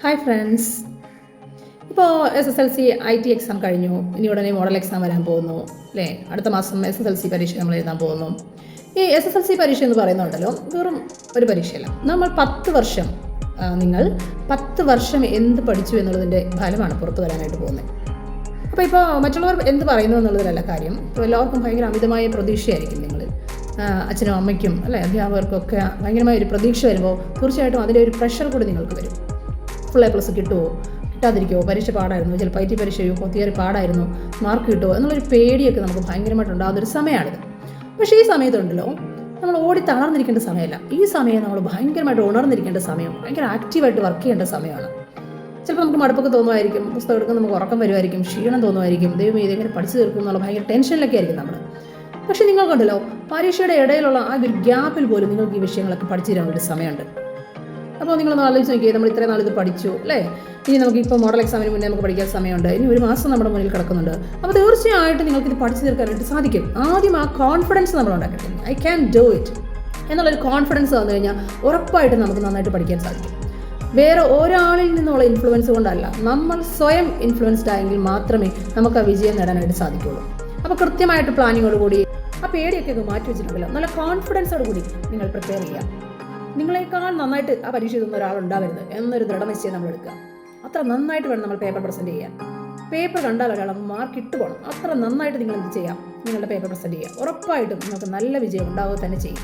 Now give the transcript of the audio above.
Hi friends. ഇപ്പോൾ SSLC IT exam കഴിഞ്ഞു. ഇനി ഉടനെ മോഡൽ എക്സാം വരാൻ പോകുന്നു അല്ലേ? അടുത്ത മാസം SSLC പരീക്ഷ നമ്മൾ എഴുതാൻ പോകുന്നു. ഈ SSLC പരീക്ഷ എന്ന് പറയുന്നുണ്ടല്ലോ, വെറും ഒരു പരീക്ഷയല്ല. നമ്മൾ 10 വർഷം നിങ്ങൾ 10 വർഷം എന്ത് പഠിച്ചു എന്നുള്ളതിൻ്റെ ഫലമാണ് പുറത്തു വരാനായിട്ട് പോകുന്നത്. അപ്പോൾ ഇപ്പോൾ മറ്റുള്ളവർ എന്ത് പറയുന്നു എന്നുള്ളതിലല്ല കാര്യം. ഇപ്പോൾ എല്ലാവർക്കും ഭയങ്കര അമിതമായ പ്രതീക്ഷയായിരിക്കും നിങ്ങൾ, അച്ഛനും അമ്മയ്ക്കും അല്ലേ, അധ്യാപകർക്കൊക്കെ ഭയങ്കരമായ ഒരു പ്രതീക്ഷ വരുമ്പോൾ തീർച്ചയായിട്ടും അതിൻ്റെ ഒരു പ്രഷർ കൂടി നിങ്ങൾക്ക് വരും. ഫുൾ A+ കിട്ടുമോ, കിട്ടാതിരിക്കുമോ, പരീക്ഷ പാടായിരുന്നു, ചിലപ്പോൾ IT പരീക്ഷയോ തിയറി പാടായിരുന്നു, മാർക്ക് കിട്ടുമോ എന്നുള്ളൊരു പേടിയൊക്കെ നമുക്ക് ഭയങ്കരമായിട്ടുണ്ടാകുന്നൊരു സമയമാണിത്. പക്ഷേ ഈ സമയത്തുണ്ടല്ലോ, നമ്മൾ ഓടി തളർന്നിരിക്കേണ്ട സമയമല്ല. ഈ സമയം നമ്മൾ ഭയങ്കരമായിട്ട് ഉണർന്നിരിക്കേണ്ട സമയം, ഭയങ്കര ആക്റ്റീവായിട്ട് വർക്ക് ചെയ്യേണ്ട സമയമാണ്. ചിലപ്പോൾ നമുക്ക് മടുപ്പൊക്കെ തോന്നുമായിരിക്കും, പുസ്തകം എടുക്കാൻ നമുക്ക് ഉറക്കം വരുമായിരിക്കും, ക്ഷീണം തോന്നുമായിരിക്കും, ദൈവം ഇതെങ്ങനെ പഠിച്ചു തീർക്കും എന്നുള്ള ഭയങ്കര ടെൻഷനിലൊക്കെ ആയിരിക്കും നമ്മൾ. പക്ഷേ നിങ്ങൾക്കുണ്ടല്ലോ, പരീക്ഷയുടെ ഇടയിലുള്ള ആ ഒരു ഗ്യാപ്പിൽ പോലും നിങ്ങൾക്ക് ഈ വിഷയങ്ങളൊക്കെ പഠിച്ചു തരാൻ ഒരു സമയമുണ്ട്. അപ്പോൾ നിങ്ങളൊന്ന് ആലോചിച്ച് നോക്കിയേ, നമ്മൾ ഇത്രയും നാളിത് പഠിച്ചു അല്ലേ, ഇനി നമുക്കിപ്പോൾ മോഡൽ എക്സാമിന് മുന്നേ നമുക്ക് പഠിക്കാൻ സമയമുണ്ട്, ഇനി ഒരു മാസം നമ്മുടെ മുന്നിൽ കിടക്കുന്നുണ്ട്. അപ്പോൾ തീർച്ചയായിട്ടും നിങ്ങൾക്കിത് പഠിച്ചു തീർക്കാനായിട്ട് സാധിക്കും. ആദ്യം ആ കോൺഫിഡൻസ് നമ്മൾ ഉണ്ടാക്കട്ടെ. ഐ ക്യാൻ ഡു ഇറ്റ് എന്നുള്ളൊരു കോൺഫിഡൻസ് വന്നു കഴിഞ്ഞാൽ ഉറപ്പായിട്ടും നമുക്ക് നന്നായിട്ട് പഠിക്കാൻ സാധിക്കും. വേറെ ഒരാളിൽ നിന്നുള്ള ഇൻഫ്ലുവൻസ് കൊണ്ടല്ല, നമ്മൾ സ്വയം ഇൻഫ്ലുവൻസ്ഡ് ആയെങ്കിൽ മാത്രമേ നമുക്ക് ആ വിജയം നേടാനായിട്ട് സാധിക്കുകയുള്ളൂ. അപ്പോൾ കൃത്യമായിട്ട് പ്ലാനിങ്ങോടുകൂടി ആ പേടിയൊക്കെ മാറ്റി വെച്ചിട്ടുണ്ടല്ലോ, നല്ല കോൺഫിഡൻസോടുകൂടി നിങ്ങൾ പ്രിപ്പയർ ചെയ്യുക. നിങ്ങളെക്കാൾ നന്നായിട്ട് ആ പരീക്ഷ എഴുതുന്ന ഒരാളുണ്ടാവരുത് എന്നൊരു ദൃഢനിശ്ചയം നമ്മൾ എടുക്കുക. അത്ര നന്നായിട്ട് വേണം നമ്മൾ പേപ്പർ പ്രസൻറ്റ് ചെയ്യാൻ. പേപ്പർ കണ്ടാൽ ഒരാൾ മാർക്ക് ഇട്ട് പോകണം. അത്ര നന്നായിട്ട് നിങ്ങൾ എന്ത് ചെയ്യാം, നിങ്ങളുടെ പേപ്പർ പ്രസൻറ്റ് ചെയ്യുക. ഉറപ്പായിട്ടും നിങ്ങൾക്ക് നല്ല വിജയം ഉണ്ടാവുക തന്നെ ചെയ്യും.